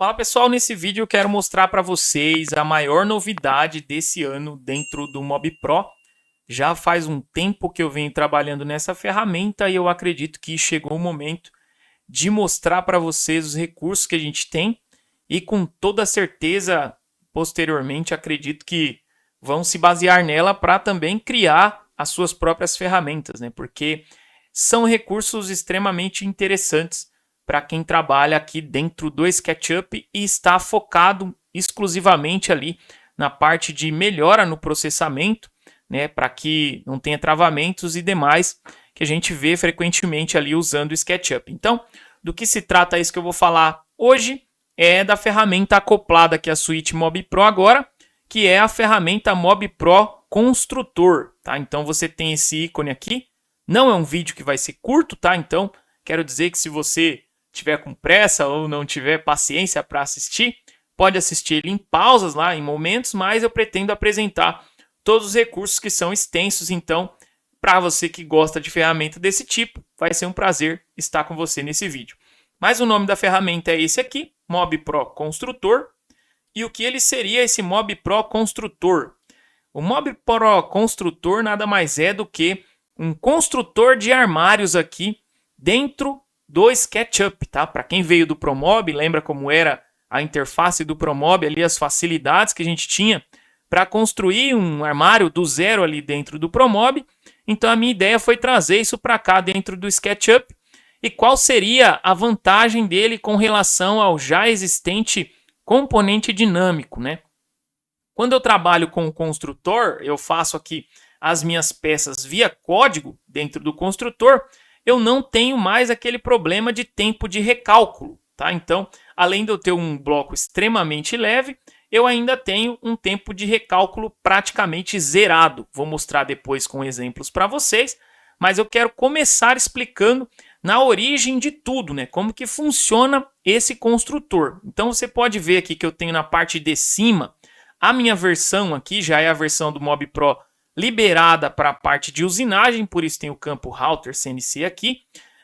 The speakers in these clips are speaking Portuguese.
Fala pessoal, nesse vídeo eu quero mostrar para vocês a maior novidade desse ano dentro do MobPro. Já faz um tempo que eu venho trabalhando nessa ferramenta e eu acredito que chegou o momento de mostrar para vocês os recursos que a gente tem e com toda certeza, posteriormente, acredito que vão se basear nela para também criar as suas próprias ferramentas, né? Porque são recursos extremamente interessantes para quem trabalha aqui dentro do SketchUp e está focado exclusivamente ali na parte de melhora no processamento, né, para que não tenha travamentos e demais que a gente vê frequentemente ali usando o SketchUp. Então, do que se trata isso que eu vou falar hoje é da ferramenta acoplada aqui à suíte MobPro agora, que é a ferramenta MobPro Construtor, tá? Então você tem esse ícone aqui. Não é um vídeo que vai ser curto, tá? Então, quero dizer que se você tiver com pressa ou não tiver paciência para assistir, pode assistir ele em pausas lá, em momentos, mas eu pretendo apresentar todos os recursos que são extensos, então, para você que gosta de ferramenta desse tipo, vai ser um prazer estar com você nesse vídeo. Mas o nome da ferramenta é esse aqui, MobPro Construtor, e o que ele seria esse MobPro Construtor? O MobPro Construtor nada mais é do que um construtor de armários aqui dentro do SketchUp, tá? Para quem veio do ProMob, lembra como era a interface do ProMob, ali as facilidades que a gente tinha para construir um armário do zero ali dentro do ProMob. Então a minha ideia foi trazer isso para cá dentro do SketchUp. E qual seria a vantagem dele com relação ao já existente componente dinâmico, né? Quando eu trabalho com o construtor, eu faço aqui as minhas peças via código dentro do construtor, eu não tenho mais aquele problema de tempo de recálculo, tá? Então, além de eu ter um bloco extremamente leve, eu ainda tenho um tempo de recálculo praticamente zerado. Vou mostrar depois com exemplos para vocês, mas eu quero começar explicando na origem de tudo, né? Como que funciona esse construtor. Então, você pode ver aqui que eu tenho na parte de cima, a minha versão aqui já é a versão do MobPro liberada para a parte de usinagem, por isso tem o campo Router CNC aqui,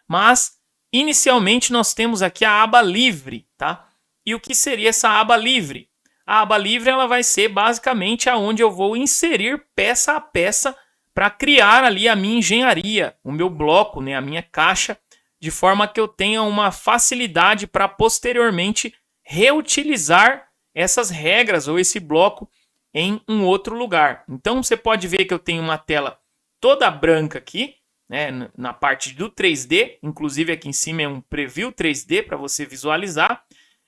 mas inicialmente nós temos aqui a aba livre, tá? E o que seria essa aba livre? A aba livre ela vai ser basicamente aonde eu vou inserir peça a peça para criar ali a minha engenharia, o meu bloco, né, a minha caixa, de forma que eu tenha uma facilidade para posteriormente reutilizar essas regras ou esse bloco em um outro lugar. Então você pode ver que eu tenho uma tela toda branca aqui, né, na parte do 3D, inclusive aqui em cima é um preview 3D para você visualizar.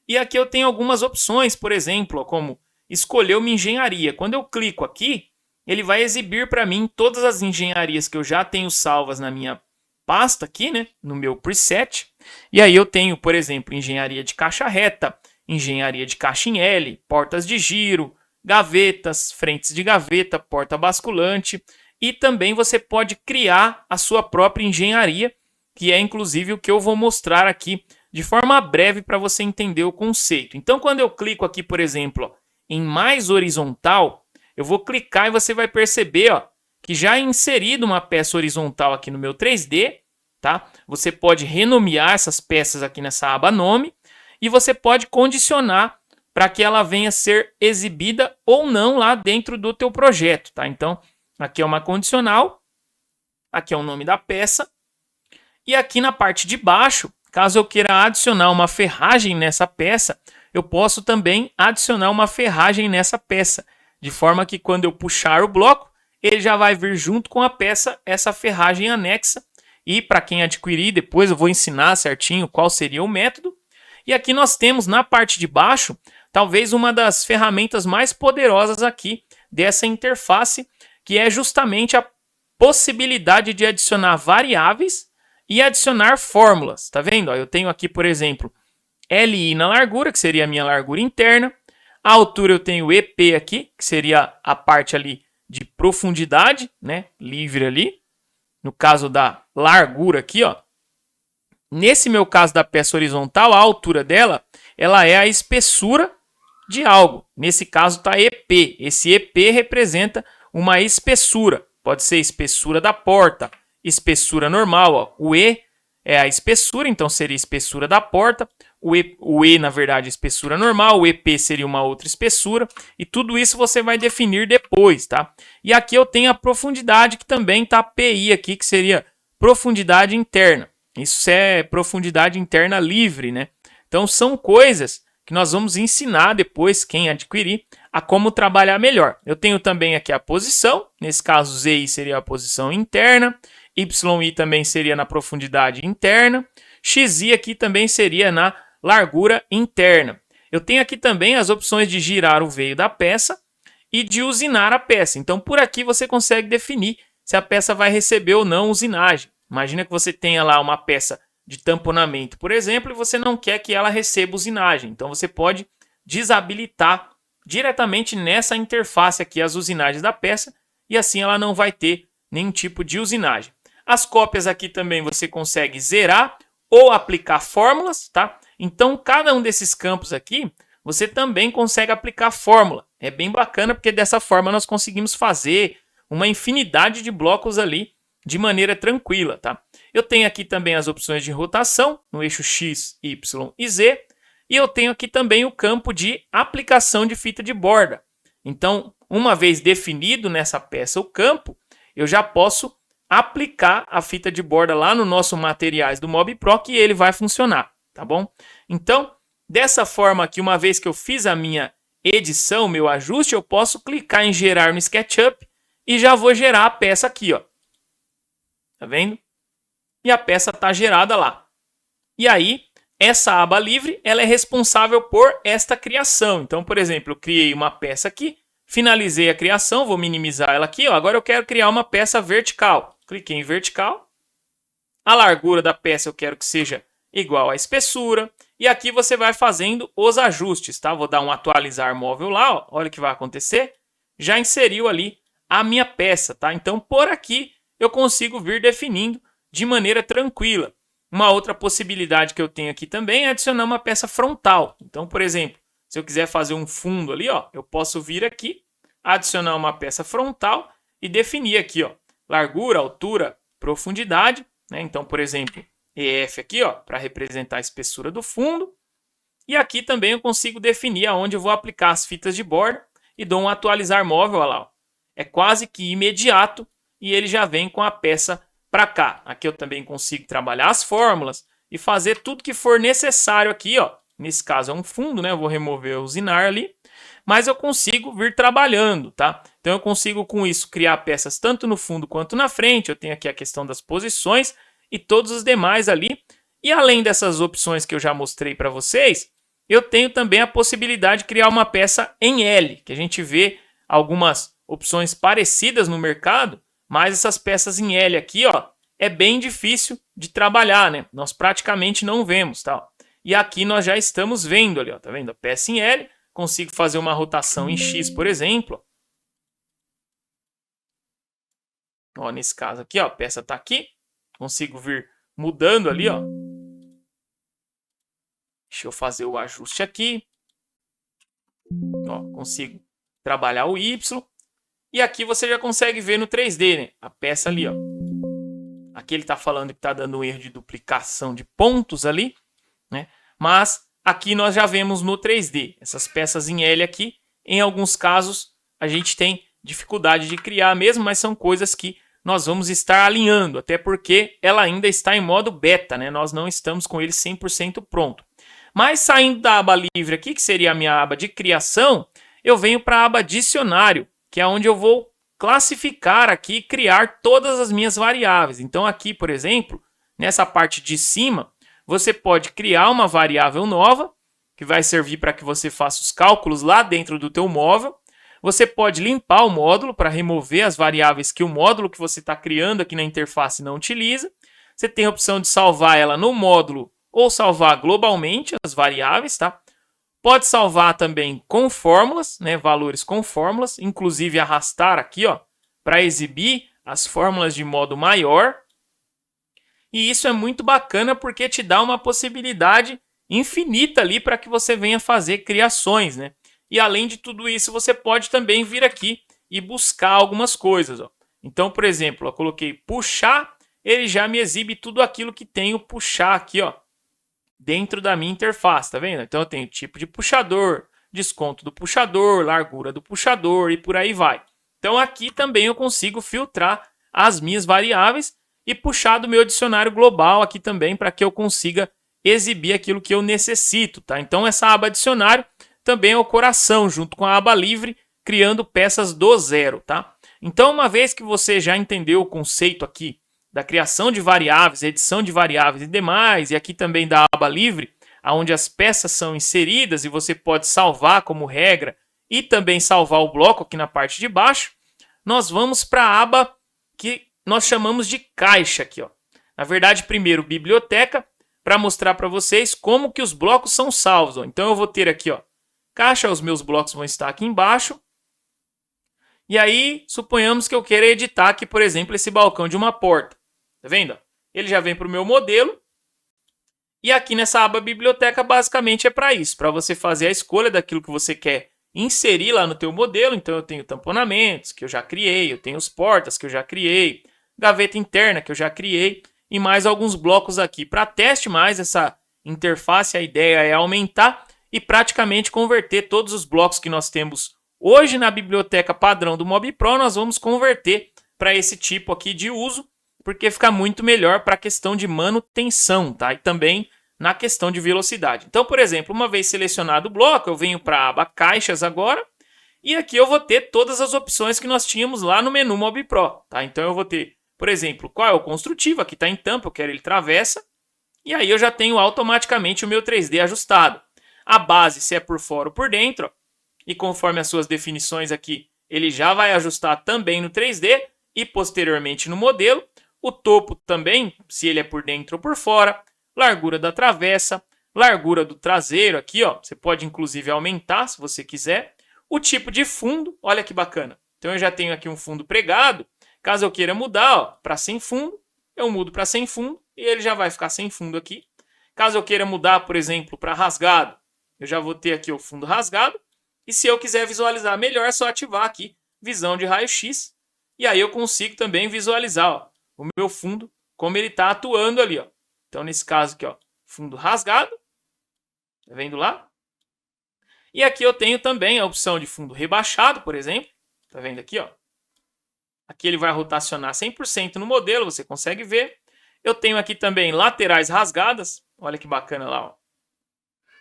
E aqui eu tenho algumas opções, por exemplo, como escolher uma engenharia. Quando eu clico aqui, ele vai exibir para mim todas as engenharias que eu já tenho salvas na minha pasta aqui, né, no meu preset. E aí eu tenho, por exemplo, engenharia de caixa reta, engenharia de caixa em L, portas de giro, gavetas, frentes de gaveta, porta basculante, e também você pode criar a sua própria engenharia, que é inclusive o que eu vou mostrar aqui de forma breve para você entender o conceito. Então, quando eu clico aqui, por exemplo, em mais horizontal, eu vou clicar e você vai perceber, ó, que já é inserido uma peça horizontal aqui no meu 3D, tá? Você pode renomear essas peças aqui nessa aba nome e você pode condicionar para que ela venha a ser exibida ou não lá dentro do teu projeto, tá? Então, aqui é uma condicional, aqui é o nome da peça, e aqui na parte de baixo, caso eu queira adicionar uma ferragem nessa peça, eu posso também adicionar uma ferragem nessa peça, de forma que quando eu puxar o bloco, ele já vai vir junto com a peça essa ferragem anexa, e para quem adquirir, depois eu vou ensinar certinho qual seria o método. E aqui nós temos na parte de baixo, talvez uma das ferramentas mais poderosas aqui dessa interface, que é justamente a possibilidade de adicionar variáveis e adicionar fórmulas. Tá vendo? Eu tenho aqui, por exemplo, LI na largura, que seria a minha largura interna. A altura eu tenho EP aqui, que seria a parte ali de profundidade, né? Livre ali. No caso da largura aqui, ó. Nesse meu caso da peça horizontal, a altura dela, ela é a espessura de algo. Nesse caso está EP. Esse EP representa uma espessura. Pode ser espessura da porta, espessura normal. Ó. O E é a espessura, então seria a espessura da porta. o E, na verdade, é espessura normal, o EP seria uma outra espessura, e tudo isso você vai definir depois, tá? E aqui eu tenho a profundidade, que também tá PI aqui, que seria profundidade interna. Isso é profundidade interna livre, né? Então são coisas que nós vamos ensinar depois, quem adquirir, a como trabalhar melhor. Eu tenho também aqui a posição, nesse caso ZI seria a posição interna, YI também seria na profundidade interna, XI aqui também seria na largura interna. Eu tenho aqui também as opções de girar o veio da peça e de usinar a peça. Então por aqui você consegue definir se a peça vai receber ou não usinagem. Imagina que você tenha lá uma peça de tamponamento, por exemplo, e você não quer que ela receba usinagem. Então você pode desabilitar diretamente nessa interface aqui as usinagens da peça e assim ela não vai ter nenhum tipo de usinagem. As cópias aqui também você consegue zerar ou aplicar fórmulas, tá? Então cada um desses campos aqui você também consegue aplicar fórmula. É bem bacana porque dessa forma nós conseguimos fazer uma infinidade de blocos ali de maneira tranquila, tá? Eu tenho aqui também as opções de rotação no eixo X, Y e Z. E eu tenho aqui também o campo de aplicação de fita de borda. Então, uma vez definido nessa peça o campo, eu já posso aplicar a fita de borda lá no nosso materiais do MobPro que ele vai funcionar, tá bom? Então, dessa forma aqui, uma vez que eu fiz a minha edição, meu ajuste, eu posso clicar em gerar no SketchUp e já vou gerar a peça aqui, ó. Tá vendo? E a peça está gerada lá. E aí, essa aba livre, ela é responsável por esta criação. Então, por exemplo, eu criei uma peça aqui, finalizei a criação, vou minimizar ela aqui, ó. Agora eu quero criar uma peça vertical. Cliquei em vertical. A largura da peça eu quero que seja igual à espessura. E aqui você vai fazendo os ajustes, tá? Vou dar um atualizar móvel lá, ó. Olha o que vai acontecer. Já inseriu ali a minha peça, tá? Então, por aqui, eu consigo vir definindo de maneira tranquila. Uma outra possibilidade que eu tenho aqui também é adicionar uma peça frontal. Então, por exemplo, se eu quiser fazer um fundo ali, ó, eu posso vir aqui, adicionar uma peça frontal e definir aqui, ó, largura, altura, profundidade, né? Então, por exemplo, EF aqui, ó, para representar a espessura do fundo. E aqui também eu consigo definir aonde eu vou aplicar as fitas de borda e dou um atualizar móvel, olha lá, ó. É quase que imediato e ele já vem com a peça para cá. Aqui eu também consigo trabalhar as fórmulas e fazer tudo que for necessário aqui, ó. Nesse caso é um fundo, né? Eu vou remover o usinar ali, mas eu consigo vir trabalhando, tá? Então eu consigo com isso criar peças tanto no fundo quanto na frente. Eu tenho aqui a questão das posições e todos os demais ali. E além dessas opções que eu já mostrei para vocês, eu tenho também a possibilidade de criar uma peça em L, que a gente vê algumas opções parecidas no mercado, mas essas peças em L aqui, ó, é bem difícil de trabalhar, né? Nós praticamente não vemos, tá? E aqui nós já estamos vendo ali, ó, tá vendo? A peça em L, consigo fazer uma rotação em X, por exemplo. Ó, nesse caso aqui, ó, a peça tá aqui, consigo vir mudando ali, ó. Deixa eu fazer o ajuste aqui. Ó, consigo trabalhar o Y. E aqui você já consegue ver no 3D, né? A peça ali, ó. Aqui ele está falando que está dando um erro de duplicação de pontos ali, né? Mas aqui nós já vemos no 3D. Essas peças em L aqui, em alguns casos, a gente tem dificuldade de criar mesmo, mas são coisas que nós vamos estar alinhando, até porque ela ainda está em modo beta, né? Nós não estamos com ele 100% pronto. Mas saindo da aba livre aqui, que seria a minha aba de criação, eu venho para a aba dicionário, que é onde eu vou classificar aqui e criar todas as minhas variáveis. Então aqui, por exemplo, nessa parte de cima, você pode criar uma variável nova, que vai servir para que você faça os cálculos lá dentro do teu móvel. Você pode limpar o módulo para remover as variáveis que o módulo que você está criando aqui na interface não utiliza. Você tem a opção de salvar ela no módulo ou salvar globalmente as variáveis, tá? Pode salvar também com fórmulas, né, valores com fórmulas, inclusive arrastar aqui, ó, para exibir as fórmulas de modo maior. E isso é muito bacana porque te dá uma possibilidade infinita ali para que você venha fazer criações, né? E além de tudo isso, você pode também vir aqui e buscar algumas coisas, ó. Então, por exemplo, eu coloquei puxar, ele já me exibe tudo aquilo que tem o puxar aqui, ó. dentro da minha interface, tá vendo? Então eu tenho tipo de puxador, desconto do puxador, largura do puxador e por aí vai. Então aqui também eu consigo filtrar as minhas variáveis e puxar do meu dicionário global aqui também para que eu consiga exibir aquilo que eu necessito, tá? Então essa aba dicionário também é o coração, junto com a aba livre, criando peças do zero, tá? Então, uma vez que você já entendeu o conceito aqui da criação de variáveis, edição de variáveis e demais, e aqui também da aba livre, onde as peças são inseridas e você pode salvar como regra e também salvar o bloco aqui na parte de baixo, nós vamos para a aba que nós chamamos de caixa aqui, ó. Na verdade, primeiro biblioteca, para mostrar para vocês como que os blocos são salvos, ó. Então eu vou ter aqui, ó, caixa, os meus blocos vão estar aqui embaixo. E aí, suponhamos que eu queira editar aqui, por exemplo, esse balcão de uma porta. Tá vendo? Ele já vem para o meu modelo. E aqui nessa aba biblioteca, basicamente é para isso, para você fazer a escolha daquilo que você quer inserir lá no teu modelo. Então eu tenho tamponamentos, que eu já criei, eu tenho os portas, que eu já criei, gaveta interna, que eu já criei, e mais alguns blocos aqui. Para teste mais essa interface, a ideia é aumentar e praticamente converter todos os blocos que nós temos hoje na biblioteca padrão do MobPro, nós vamos converter para esse tipo aqui de uso, porque fica muito melhor para a questão de manutenção, tá? E também na questão de velocidade. Então, por exemplo, uma vez selecionado o bloco, eu venho para a aba caixas agora, e aqui eu vou ter todas as opções que nós tínhamos lá no menu MobPro, tá? Então eu vou ter, por exemplo, qual é o construtivo, aqui está em tampa, eu quero ele travessa, e aí eu já tenho automaticamente o meu 3D ajustado. A base, se é por fora ou por dentro, ó, e conforme as suas definições aqui, ele já vai ajustar também no 3D e posteriormente no modelo. O topo também, se ele é por dentro ou por fora, largura da travessa, largura do traseiro aqui, ó, você pode inclusive aumentar se você quiser. O tipo de fundo, olha que bacana. Então eu já tenho aqui um fundo pregado, caso eu queira mudar para sem fundo, eu mudo para sem fundo e ele já vai ficar sem fundo aqui. Caso eu queira mudar, por exemplo, para rasgado, eu já vou ter aqui o fundo rasgado. E se eu quiser visualizar melhor, é só ativar aqui visão de raio-x. E aí eu consigo também visualizar, ó, o meu fundo, como ele está atuando ali. Ó. Então, nesse caso aqui, ó, fundo rasgado. Tá vendo lá? E aqui eu tenho também a opção de fundo rebaixado, por exemplo. Tá vendo aqui? Ó. Aqui ele vai rotacionar 100% no modelo, você consegue ver. Eu tenho aqui também laterais rasgadas. Olha que bacana lá, ó.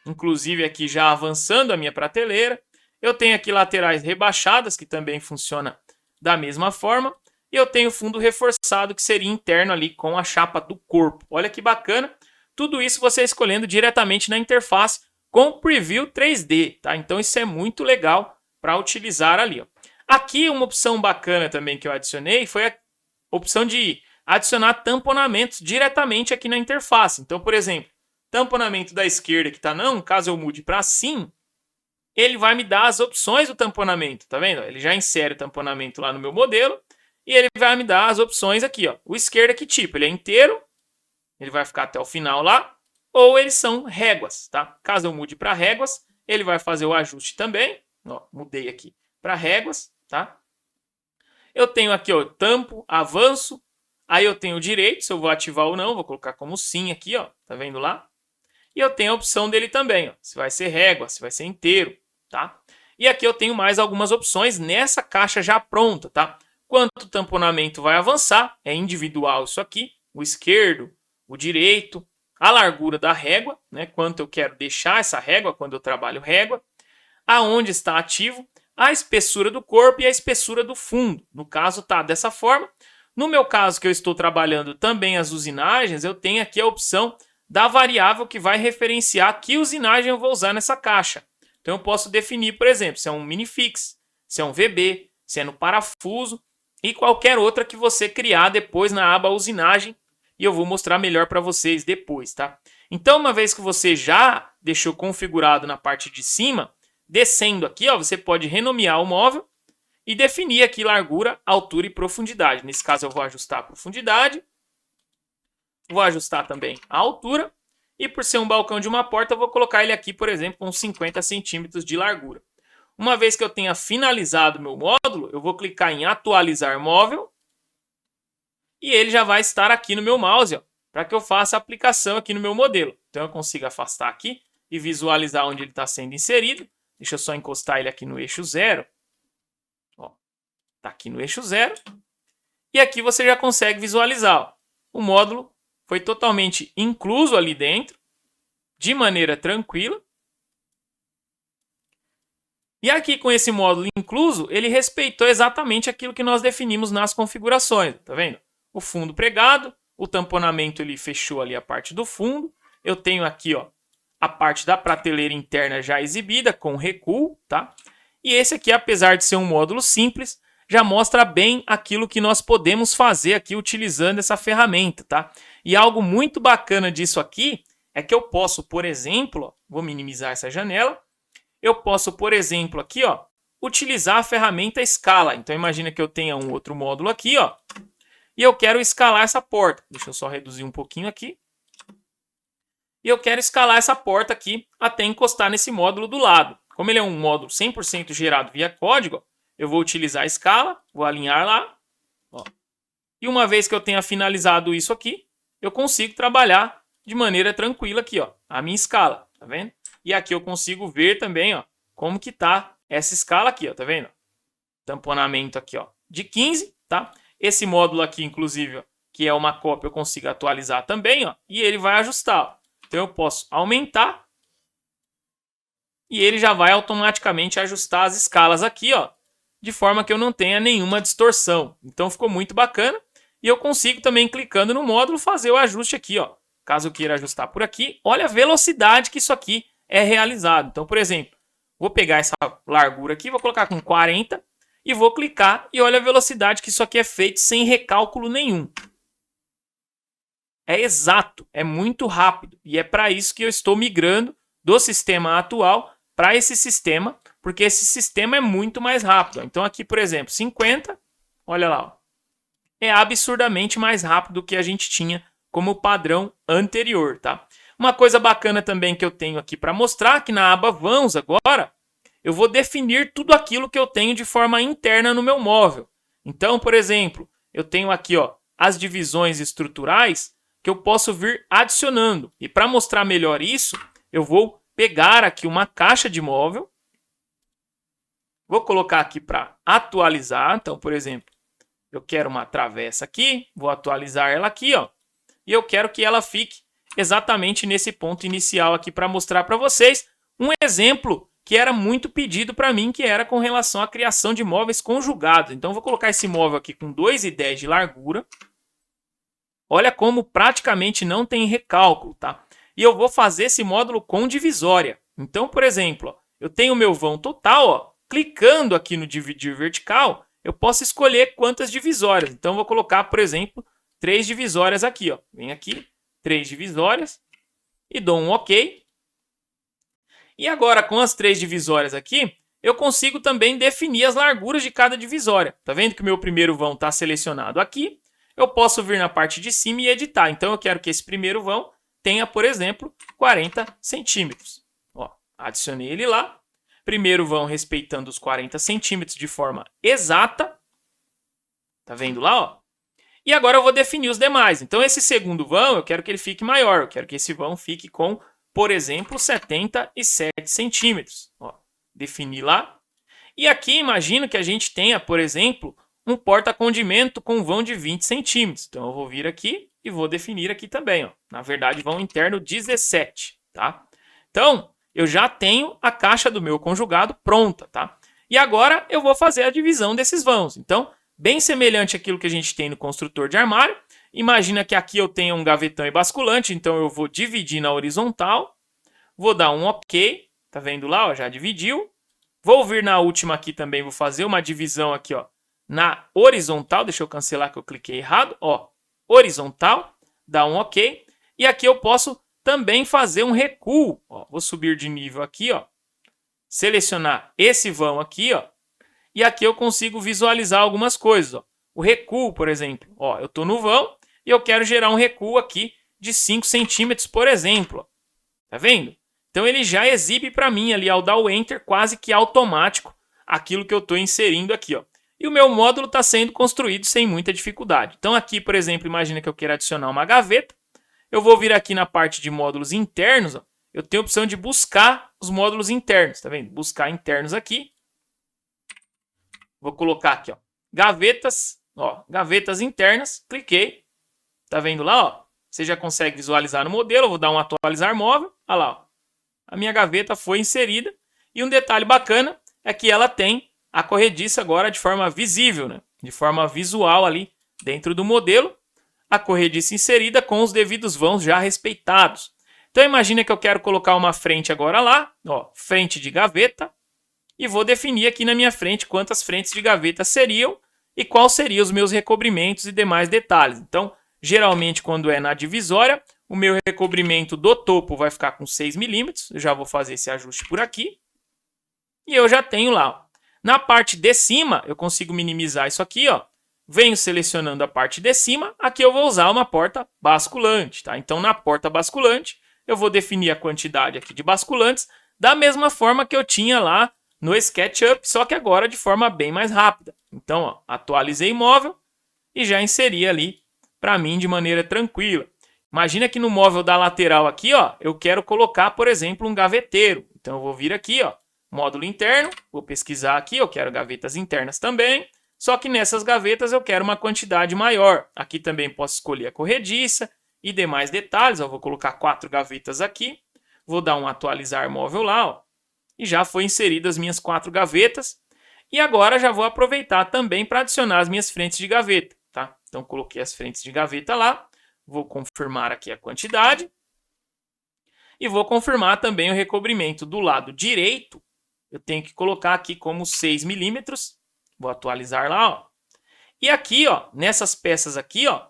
Inclusive aqui já avançando a minha prateleira. Eu tenho aqui laterais rebaixadas, que também funciona da mesma forma. E eu tenho fundo reforçado, que seria interno ali com a chapa do corpo. Olha que bacana. Tudo isso você escolhendo diretamente na interface com Preview 3D, tá? Então isso é muito legal para utilizar ali, ó. Aqui uma opção bacana também que eu adicionei foi a opção de adicionar tamponamentos diretamente aqui na interface. Então, por exemplo, tamponamento da esquerda que está não, caso eu mude para sim, ele vai me dar as opções do tamponamento, tá vendo? Ele já insere o tamponamento lá no meu modelo e ele vai me dar as opções aqui, ó. O esquerda que tipo? Ele é inteiro, ele vai ficar até o final lá, ou eles são réguas, tá? Caso eu mude para réguas, ele vai fazer o ajuste também, ó, mudei aqui para réguas, tá? Eu tenho aqui, ó, tampo, avanço, aí eu tenho o direito, se eu vou ativar ou não, vou colocar como sim aqui, ó, tá vendo lá? E eu tenho a opção dele também, ó, se vai ser régua, se vai ser inteiro, tá? E aqui eu tenho mais algumas opções nessa caixa já pronta, tá? Quanto tamponamento vai avançar, é individual isso aqui, o esquerdo, o direito, a largura da régua, né? Quanto eu quero deixar essa régua quando eu trabalho régua, aonde está ativo, a espessura do corpo e a espessura do fundo. No caso tá dessa forma. No meu caso que eu estou trabalhando também as usinagens, eu tenho aqui a opção da variável que vai referenciar que usinagem eu vou usar nessa caixa. Então eu posso definir, por exemplo, se é um minifix, se é um VB, se é no parafuso e qualquer outra que você criar depois na aba usinagem e eu vou mostrar melhor para vocês depois, tá? Então, uma vez que você já deixou configurado na parte de cima, descendo aqui, ó, você pode renomear o móvel e definir aqui largura, altura e profundidade. Nesse caso eu vou ajustar a profundidade, vou ajustar também a altura e por ser um balcão de uma porta eu vou colocar ele aqui, por exemplo, com 50 centímetros de largura. Uma vez que eu tenha finalizado o meu módulo, eu vou clicar em atualizar móvel e ele já vai estar aqui no meu mouse, para que eu faça a aplicação aqui no meu modelo. Então Então eu consigo afastar aqui e visualizar onde ele está sendo inserido. Deixa eu só encostar ele aqui no eixo 0. Está aqui no eixo 0. E aqui você já consegue visualizar. Ó, o módulo foi totalmente incluso ali dentro, de maneira tranquila. E aqui com esse módulo incluso, ele respeitou exatamente aquilo que nós definimos nas configurações. Tá vendo? O fundo pregado, o tamponamento ele fechou ali a parte do fundo. Eu tenho aqui ó, a parte da prateleira interna já exibida com recuo. Tá? E esse aqui, apesar de ser um módulo simples, já mostra bem aquilo que nós podemos fazer aqui utilizando essa ferramenta. Tá? E algo muito bacana disso aqui é que eu posso, por exemplo, ó, vou minimizar essa janela, eu posso, por exemplo, aqui, ó, utilizar a ferramenta escala. Então, imagina que eu tenha um outro módulo aqui, ó, e eu quero escalar essa porta. Deixa eu só reduzir um pouquinho aqui. E eu quero escalar essa porta aqui até encostar nesse módulo do lado. Como ele é um módulo 100% gerado via código, eu vou utilizar a escala, vou alinhar lá. Ó. E uma vez que eu tenha finalizado isso aqui, eu consigo trabalhar de maneira tranquila aqui, ó, a minha escala. Tá vendo? E aqui eu consigo ver também, ó, como que tá essa escala aqui, ó, tá vendo? Tamponamento aqui, ó, de 15, tá? Esse módulo aqui, inclusive, ó, que é uma cópia, eu consigo atualizar também, ó, e ele vai ajustar, ó. Então eu posso aumentar e ele já vai automaticamente ajustar as escalas aqui, ó, de forma que eu não tenha nenhuma distorção. Então ficou muito bacana e eu consigo também, clicando no módulo, fazer o ajuste aqui, ó. Caso eu queira ajustar por aqui, olha a velocidade que isso aqui é realizado. Então, por exemplo, vou pegar essa largura aqui, vou colocar com 40 e vou clicar e olha a velocidade que isso aqui é feito sem recálculo nenhum. É exato, é muito rápido e é para isso que eu estou migrando do sistema atual para esse sistema, porque esse sistema é muito mais rápido. Então aqui, por exemplo, 50, olha lá, ó, é absurdamente mais rápido do que a gente tinha como padrão anterior, tá? Uma coisa bacana também que eu tenho aqui para mostrar, que na aba Vãos agora, eu vou definir tudo aquilo que eu tenho de forma interna no meu móvel. Então, por exemplo, eu tenho aqui ó, as divisões estruturais que eu posso vir adicionando. E para mostrar melhor isso, eu vou pegar aqui uma caixa de móvel, vou colocar aqui para atualizar. Então, por exemplo, eu quero uma travessa aqui, vou atualizar ela aqui, ó, e eu quero que ela fique exatamente nesse ponto inicial aqui para mostrar para vocês um exemplo que era muito pedido para mim, que era com relação à criação de móveis conjugados. Então, eu vou colocar esse móvel aqui com 2,10 de largura. Olha como praticamente não tem recálculo, tá? E eu vou fazer esse módulo com divisória. Então, por exemplo, ó, eu tenho o meu vão total, ó, clicando aqui no dividir vertical, eu posso escolher quantas divisórias. Então, eu vou colocar, por exemplo, 3 divisórias aqui, ó. Vem aqui, 3 divisórias e dou um OK. E agora, com as 3 divisórias aqui, eu consigo também definir as larguras de cada divisória. Tá vendo que o meu primeiro vão está selecionado aqui? Eu posso vir na parte de cima e editar. Então, eu quero que esse primeiro vão tenha, por exemplo, 40 centímetros. Ó, adicionei ele lá. Primeiro vão respeitando os 40 centímetros de forma exata. Tá vendo lá, ó? E agora eu vou definir os demais. Então, esse segundo vão, eu quero que ele fique maior. Eu quero que esse vão fique com, por exemplo, 77 centímetros. Ó, defini lá. E aqui, imagino que a gente tenha, por exemplo, um porta-condimento com vão de 20 centímetros. Então, eu vou vir aqui e vou definir aqui também. Ó. Na verdade, vão interno 17. Tá? Então, eu já tenho a caixa do meu conjugado pronta. Tá? E agora, eu vou fazer a divisão desses vãos. Então, bem semelhante àquilo que a gente tem no construtor de armário. Imagina que aqui eu tenho um gavetão e basculante, então eu vou dividir na horizontal, vou dar um OK, tá vendo lá, ó, já dividiu. Vou vir na última aqui também, vou fazer uma divisão aqui, ó, na horizontal, deixa eu cancelar que eu cliquei errado, ó, horizontal, dá um OK. E aqui eu posso também fazer um recuo, ó, vou subir de nível aqui, ó, selecionar esse vão aqui, ó, e aqui eu consigo visualizar algumas coisas. Ó. O recuo, por exemplo. Ó, eu estou no vão e eu quero gerar um recuo aqui de 5 centímetros, por exemplo. Ó. Tá vendo? Então ele já exibe para mim ali ao dar o Enter quase que automático aquilo que eu estou inserindo aqui. Ó. E o meu módulo está sendo construído sem muita dificuldade. Então aqui, por exemplo, imagina que eu queira adicionar uma gaveta. eu vou vir aqui na parte de módulos internos, ó, eu tenho a opção de buscar os módulos internos, tá vendo? Buscar internos aqui. Vou colocar aqui, ó, gavetas, ó, gavetas internas, cliquei. Tá vendo lá, ó? Você já consegue visualizar no modelo, eu vou dar um atualizar móvel, olha lá, ó. A minha gaveta foi inserida. E um detalhe bacana é que ela tem a corrediça agora de forma visível, né? De forma visual ali dentro do modelo, a corrediça inserida com os devidos vãos já respeitados. Então imagina que eu quero colocar uma frente agora lá, ó, frente de gaveta, e vou definir aqui na minha frente quantas frentes de gaveta seriam e quais seriam os meus recobrimentos e demais detalhes. Então, geralmente quando é na divisória, o meu recobrimento do topo vai ficar com 6 milímetros, eu já vou fazer esse ajuste por aqui. E eu já tenho lá, ó. Na parte de cima, eu consigo minimizar isso aqui, ó. Venho selecionando a parte de cima, aqui eu vou usar uma porta basculante, tá? Então, na porta basculante, eu vou definir a quantidade aqui de basculantes da mesma forma que eu tinha lá no SketchUp, só que agora de forma bem mais rápida. Então, ó, atualizei móvel e já inseri ali para mim de maneira tranquila. Imagina que no móvel da lateral aqui, ó, eu quero colocar, por exemplo, um gaveteiro. Então, eu vou vir aqui, ó, módulo interno, vou pesquisar aqui, eu quero gavetas internas também, só que nessas gavetas eu quero uma quantidade maior. Aqui também posso escolher a corrediça e demais detalhes. Eu vou colocar 4 gavetas aqui, vou dar um atualizar móvel lá, ó, e já foi inseridas as minhas 4 gavetas. E agora já vou aproveitar também para adicionar as minhas frentes de gaveta, tá? Então coloquei as frentes de gaveta lá, vou confirmar aqui a quantidade e vou confirmar também o recobrimento do lado direito. Eu tenho que colocar aqui como 6 milímetros. Vou atualizar lá, ó. E aqui, ó, nessas peças aqui, ó,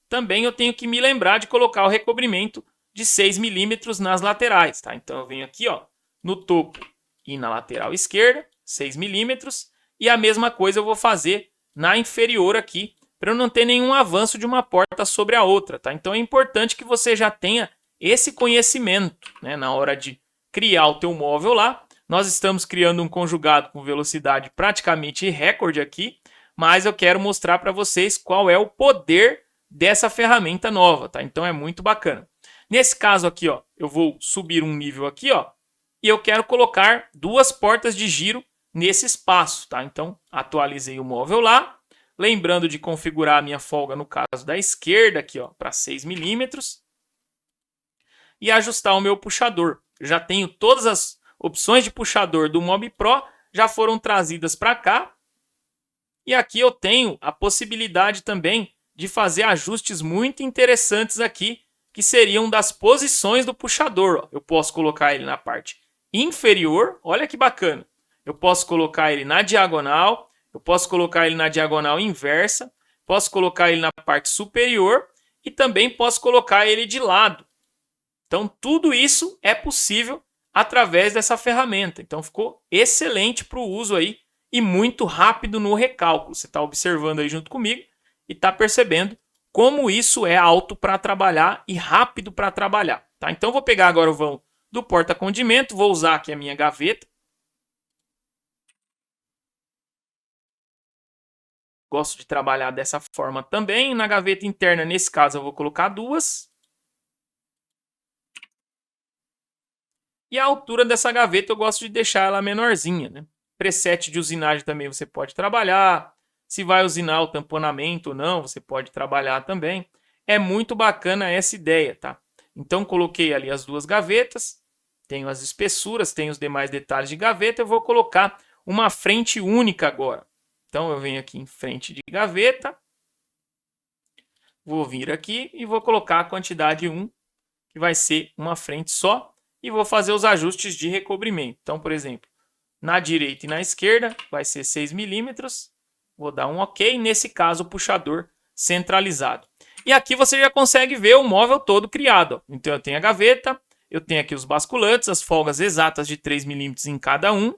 também eu tenho que me lembrar de colocar o recobrimento de 6 milímetros nas laterais, tá? Então eu venho aqui, ó, no topo e na lateral esquerda, 6 milímetros. E a mesma coisa eu vou fazer na inferior aqui, para eu não ter nenhum avanço de uma porta sobre a outra, tá? Então é importante que você já tenha esse conhecimento, né, na hora de criar o teu móvel lá. Nós estamos criando um conjugado com velocidade praticamente recorde aqui, mas eu quero mostrar para vocês qual é o poder dessa ferramenta nova, tá? Então é muito bacana. Nesse caso aqui, ó, eu vou subir um nível aqui, ó, e eu quero colocar 2 portas de giro nesse espaço, tá? Então atualizei o móvel lá, lembrando de configurar a minha folga no caso da esquerda aqui, ó, para 6 milímetros e ajustar o meu puxador. Eu já tenho todas as opções de puxador do Mob Pro já foram trazidas para cá. E aqui eu tenho a possibilidade também de fazer ajustes muito interessantes aqui, que seriam das posições do puxador. Eu posso colocar ele na parte inferior, olha que bacana. Eu posso colocar ele na diagonal, eu posso colocar ele na diagonal inversa, posso colocar ele na parte superior e também posso colocar ele de lado. Então tudo isso é possível através dessa ferramenta. Então ficou excelente para o uso aí e muito rápido no recálculo. Você está observando aí junto comigo e está percebendo como isso é alto para trabalhar e rápido para trabalhar. Tá? Então vou pegar agora o vão do porta-condimento, vou usar aqui a minha gaveta. Gosto de trabalhar dessa forma também. Na gaveta interna, nesse caso, eu vou colocar 2. E a altura dessa gaveta eu gosto de deixar ela menorzinha, né? Preset de usinagem também você pode trabalhar. Se vai usinar o tamponamento ou não, você pode trabalhar também. É muito bacana essa ideia, tá? Então coloquei ali as 2 gavetas. Tenho as espessuras, tenho os demais detalhes de gaveta. Eu vou colocar uma frente única agora. Então eu venho aqui em frente de gaveta. Vou vir aqui e vou colocar a quantidade 1, que vai ser uma frente só. E vou fazer os ajustes de recobrimento. Então, por exemplo, na direita e na esquerda vai ser 6 milímetros. Vou dar um OK. Nesse caso, o puxador centralizado. E aqui você já consegue ver o móvel todo criado. Então, eu tenho a gaveta, eu tenho aqui os basculantes, as folgas exatas de 3 milímetros em cada um.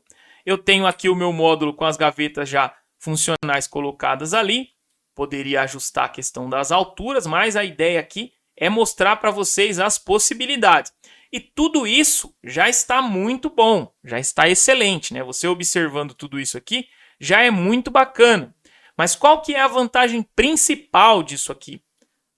Eu tenho aqui o meu módulo com as gavetas já funcionais colocadas ali. Poderia ajustar a questão das alturas, mas a ideia aqui é mostrar para vocês as possibilidades. E tudo isso já está muito bom, já está excelente, né? Você observando tudo isso aqui já é muito bacana. Mas qual que é a vantagem principal disso aqui?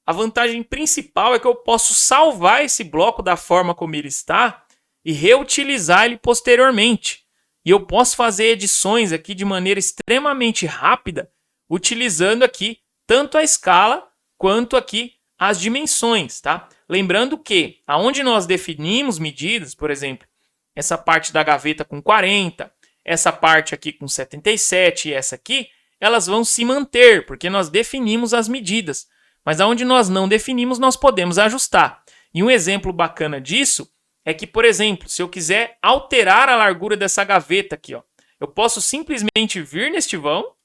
a vantagem principal é que eu posso salvar esse bloco da forma como ele está e reutilizar ele posteriormente. E eu posso fazer edições aqui de maneira extremamente rápida, utilizando aqui tanto a escala quanto aqui as dimensões, tá? Lembrando que aonde nós definimos medidas, por exemplo, essa parte da gaveta com 40, essa parte aqui com 77 e essa aqui, elas vão se manter, porque nós definimos as medidas. Mas aonde nós não definimos, nós podemos ajustar. E um exemplo bacana disso é que, por exemplo, se eu quiser alterar a largura dessa gaveta aqui, ó, eu posso simplesmente vir neste vão,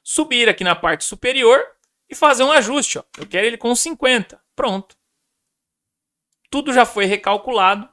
subir aqui na parte superior e fazer um ajuste. Ó. Eu quero ele com 50. Pronto. Tudo já foi recalculado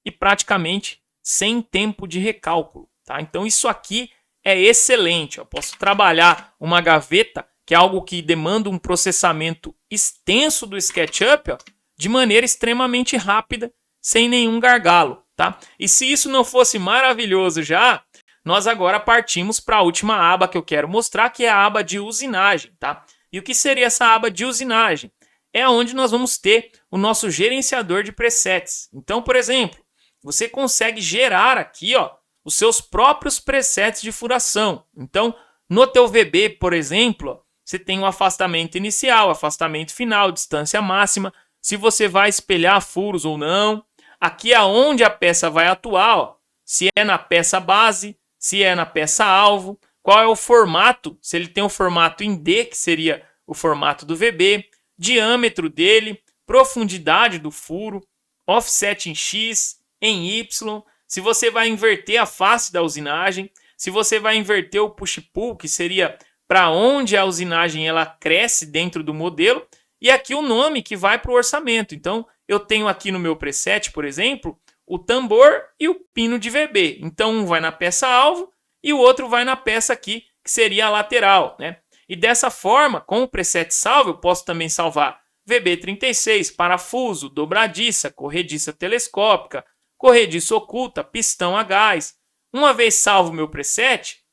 e praticamente sem tempo de recálculo. Tá? Então isso aqui é excelente. Eu posso trabalhar uma gaveta, que é algo que demanda um processamento extenso do SketchUp, ó, de maneira extremamente rápida, sem nenhum gargalo. Tá? E se isso não fosse maravilhoso já, nós agora partimos para a última aba que eu quero mostrar, que é a aba de usinagem. Tá? E o que seria essa aba de usinagem? É onde nós vamos ter o nosso gerenciador de presets. Então, por exemplo, você consegue gerar aqui, ó, os seus próprios presets de furação. Então, no teu VB, por exemplo, ó, você tem o afastamento inicial, afastamento final, distância máxima, se você vai espelhar furos ou não. Aqui é onde a peça vai atuar, ó, se é na peça base, se é na peça alvo, qual é o formato, se ele tem um formato em D, que seria o formato do VB, diâmetro dele, profundidade do furo, offset em X, em Y, se você vai inverter a face da usinagem, se você vai inverter o push-pull, que seria para onde a usinagem ela cresce dentro do modelo, e aqui o nome que vai para o orçamento. Então, eu tenho aqui no meu preset, por exemplo, o tambor e o pino de VB. Então, um vai na peça alvo e o outro vai na peça aqui, que seria a lateral, né? E dessa forma, com o preset salvo, eu posso também salvar VB36, parafuso, dobradiça, corrediça telescópica, corrediça oculta, pistão a gás. Uma vez salvo o meu preset,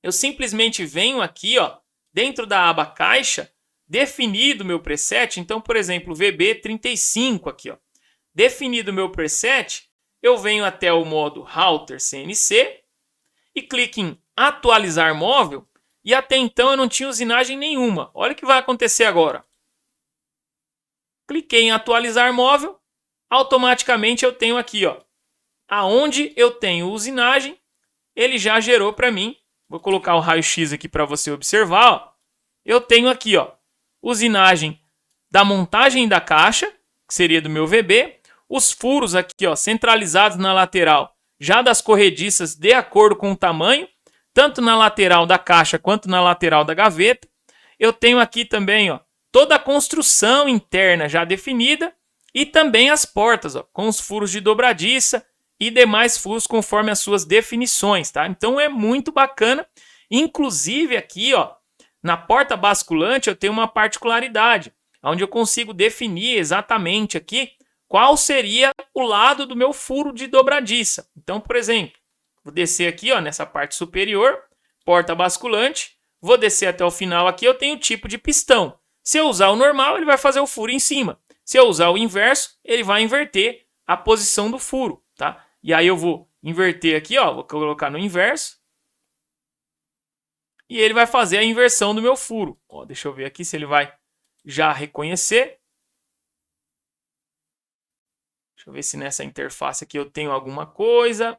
eu simplesmente venho aqui, ó, dentro da aba caixa, definido o meu preset. Então, por exemplo, VB35 aqui, ó. Definido o meu preset, eu venho até o modo Router CNC e clico em atualizar móvel. E até então eu não tinha usinagem nenhuma. Olha o que vai acontecer agora. Cliquei em atualizar móvel. Automaticamente eu tenho aqui, ó, aonde eu tenho usinagem, ele já gerou para mim. Vou colocar o raio-x aqui para você observar. Ó. Eu tenho aqui, ó, usinagem da montagem da caixa, que seria do meu VB. Os furos aqui, ó, centralizados na lateral, já das corrediças de acordo com o tamanho, tanto na lateral da caixa quanto na lateral da gaveta. Eu tenho aqui também, ó, toda a construção interna já definida e também as portas, ó, com os furos de dobradiça e demais furos conforme as suas definições, tá? Então é muito bacana. Inclusive aqui, ó, na porta basculante eu tenho uma particularidade, onde eu consigo definir exatamente aqui qual seria o lado do meu furo de dobradiça. Então, por exemplo, vou descer aqui, ó, nessa parte superior, porta basculante, vou descer até o final aqui, eu tenho o tipo de pistão. Se eu usar o normal, ele vai fazer o furo em cima. Se eu usar o inverso, ele vai inverter a posição do furo, tá? E aí eu vou inverter aqui, ó, vou colocar no inverso. E ele vai fazer a inversão do meu furo. Ó, deixa eu ver aqui se ele vai já reconhecer. Deixa eu ver se nessa interface aqui eu tenho alguma coisa.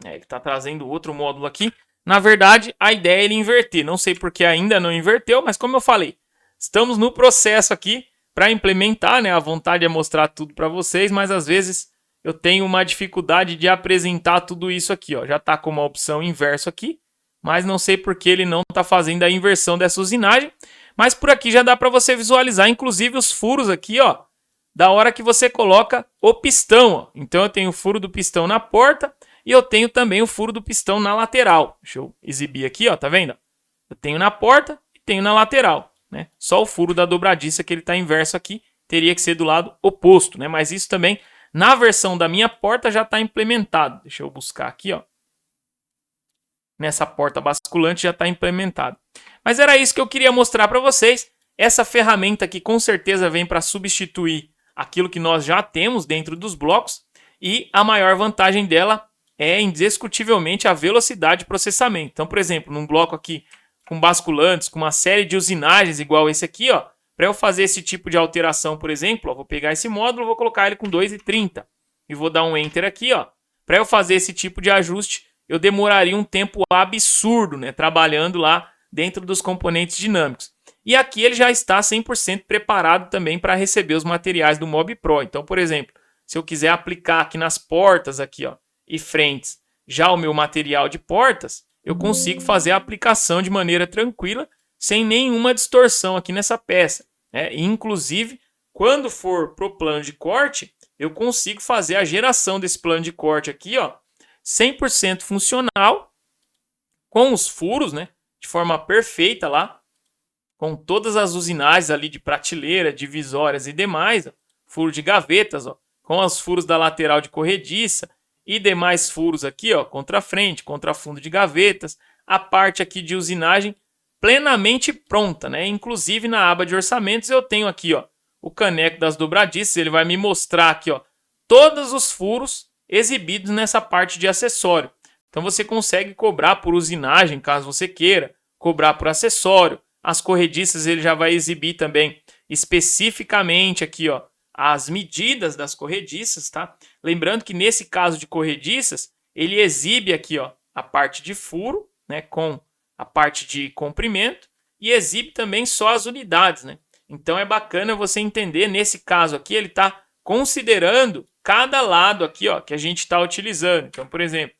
Ele está trazendo outro módulo aqui. Na verdade, a ideia é ele inverter. Não sei porque ainda não inverteu, mas como eu falei, estamos no processo aqui para implementar, né? A vontade é mostrar tudo para vocês, mas às vezes eu tenho uma dificuldade de apresentar tudo isso aqui. Ó. Já está com uma opção inverso aqui, mas não sei porque ele não está fazendo a inversão dessa usinagem. Mas por aqui já dá para você visualizar, inclusive, os furos aqui, ó, da hora que você coloca o pistão. Ó. Então eu tenho o furo do pistão na porta e eu tenho também o furo do pistão na lateral. Deixa eu exibir aqui, ó, tá vendo? Eu tenho na porta e tenho na lateral, né? Só o furo da dobradiça que ele está inverso aqui teria que ser do lado oposto, né? Mas isso também na versão da minha porta já está implementado. Deixa eu buscar aqui, ó. nessa porta basculante já está implementado. Mas era isso que eu queria mostrar para vocês. Essa ferramenta aqui com certeza vem para substituir aquilo que nós já temos dentro dos blocos, e a maior vantagem dela é indiscutivelmente a velocidade de processamento. Então, por exemplo, num bloco aqui com basculantes, com uma série de usinagens igual esse aqui, ó, para eu fazer esse tipo de alteração, por exemplo, ó, vou pegar esse módulo, vou colocar ele com 2,30 e vou dar um Enter aqui, ó. Para eu fazer esse tipo de ajuste, eu demoraria um tempo absurdo, né, trabalhando lá dentro dos componentes dinâmicos. E aqui ele já está 100% preparado também para receber os materiais do Mob Pro. Então, por exemplo, se eu quiser aplicar aqui nas portas aqui, ó, e frentes já o meu material de portas, eu consigo fazer a aplicação de maneira tranquila, sem nenhuma distorção aqui nessa peça, né? Inclusive, quando for para o plano de corte, eu consigo fazer a geração desse plano de corte aqui, ó, 100% funcional, com os furos, né, de forma perfeita lá, com todas as usinagens ali de prateleira, divisórias e demais, ó, furo de gavetas, ó, com os furos da lateral de corrediça e demais furos aqui, ó, contra frente, contra fundo de gavetas, a parte aqui de usinagem plenamente pronta, né? Inclusive na aba de orçamentos eu tenho aqui, ó, o caneco das dobradiças, ele vai me mostrar aqui, ó, todos os furos exibidos nessa parte de acessório. Então você consegue cobrar por usinagem, caso você queira, cobrar por acessório. As corrediças ele já vai exibir também especificamente aqui, ó, as medidas das corrediças, tá? Lembrando que nesse caso de corrediças, ele exibe aqui, ó, a parte de furo, né, com a parte de comprimento, e exibe também só as unidades, né? Então é bacana você entender, nesse caso aqui, ele está considerando cada lado aqui, ó, que a gente está utilizando. Então, por exemplo,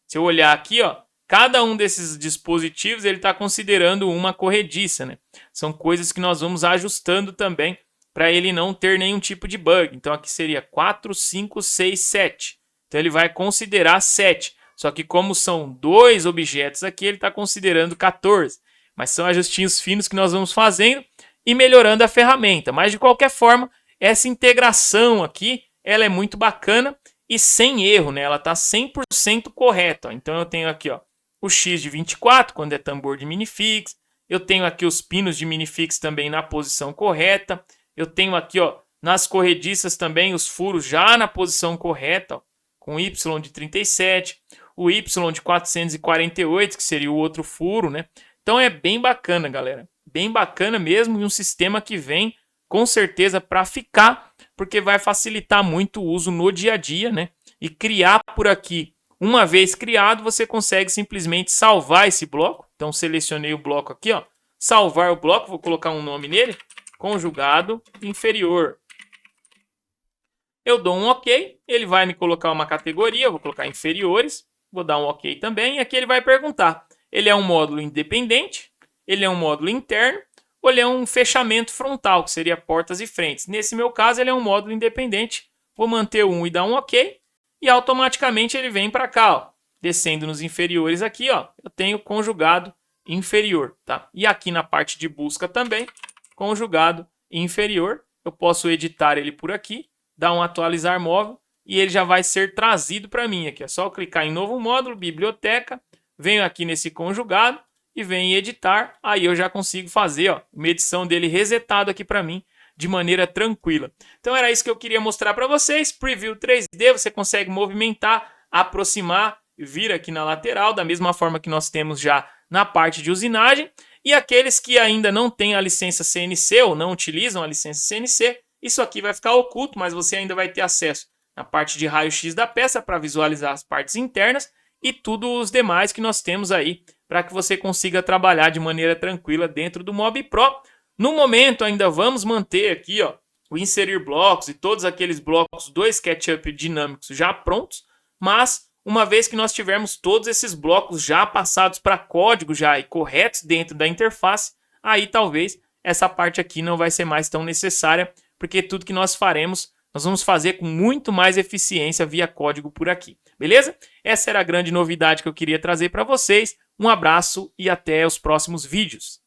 se eu olhar aqui, ó, cada um desses dispositivos ele está considerando uma corrediça, né? São coisas que nós vamos ajustando também para ele não ter nenhum tipo de bug. Então aqui seria 4, 5, 6, 7. Então ele vai considerar 7. Só que como são dois objetos aqui, ele está considerando 14. Mas são ajustinhos finos que nós vamos fazendo e melhorando a ferramenta. Mas de qualquer forma, essa integração aqui, ela é muito bacana e sem erro, né? Ela está 100% correta. Ó. Então eu tenho aqui, ó, o X de 24, quando é tambor de minifix. Eu tenho aqui os pinos de minifix também na posição correta. Eu tenho aqui, ó, nas corrediças também os furos já na posição correta, ó, com Y de 37, o Y de 448, que seria o outro furo, né? Então é bem bacana, galera. Bem bacana mesmo, e um sistema que vem com certeza para ficar, porque vai facilitar muito o uso no dia a dia, né? E criar por aqui. Uma vez criado, você consegue simplesmente salvar esse bloco. Então selecionei o bloco aqui, ó, salvar o bloco, vou colocar um nome nele, conjugado inferior. Eu dou um OK, ele vai me colocar uma categoria, eu vou colocar inferiores, vou dar um OK também, e aqui ele vai perguntar, ele é um módulo independente, ele é um módulo interno, ou ele é um fechamento frontal, que seria portas e frentes. Nesse meu caso, ele é um módulo independente, vou manter o 1 e dar um OK, e automaticamente ele vem para cá, ó, descendo nos inferiores aqui, ó, eu tenho conjugado inferior, tá? E aqui na parte de busca também, conjugado inferior, eu posso editar ele por aqui, dar um atualizar móvel e ele já vai ser trazido para mim aqui. É só eu clicar em novo módulo, biblioteca, venho aqui nesse conjugado e venho em editar, aí eu já consigo fazer, ó, uma edição dele resetado aqui para mim de maneira tranquila. Então era isso que eu queria mostrar para vocês. Preview 3D, você consegue movimentar, aproximar, vir aqui na lateral, da mesma forma que nós temos já na parte de usinagem. E aqueles que ainda não têm a licença CNC ou não utilizam a licença CNC, isso aqui vai ficar oculto, mas você ainda vai ter acesso na parte de raio-x da peça para visualizar as partes internas e tudo os demais que nós temos aí para que você consiga trabalhar de maneira tranquila dentro do Mob Pro. No momento ainda vamos manter aqui, ó, o inserir blocos e todos aqueles blocos do SketchUp dinâmicos já prontos, mas uma vez que nós tivermos todos esses blocos já passados para código já e corretos dentro da interface, aí talvez essa parte aqui não vai ser mais tão necessária, porque tudo que nós faremos, nós vamos fazer com muito mais eficiência via código por aqui, beleza? Essa era a grande novidade que eu queria trazer para vocês. Um abraço e até os próximos vídeos.